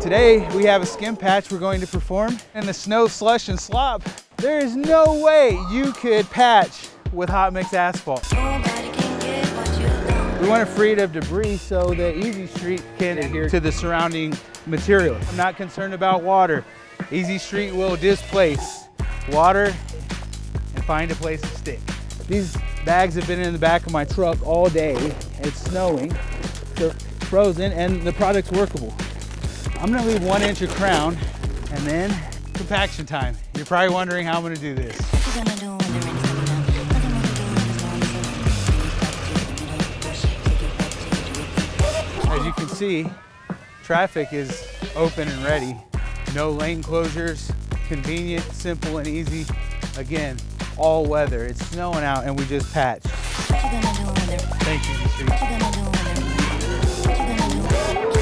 Today we have a skim patch we're going to perform in the snow, slush, and slop. There is no way you could patch with hot mix asphalt. We want to free it of debris so the Easy Street can adhere to the surrounding material. I'm not concerned about water. Easy Street will displace water and find a place to stick. These bags have been in the back of my truck all day. It's snowing, they're frozen, and the product's workable. I'm gonna leave 1 inch of crown and then compaction time. You're probably wondering how I'm gonna do this. As you can see, traffic is open and ready. No lane closures, convenient, simple, and easy. Again, all weather. It's snowing out and we just patched. Thank you, Easy Street.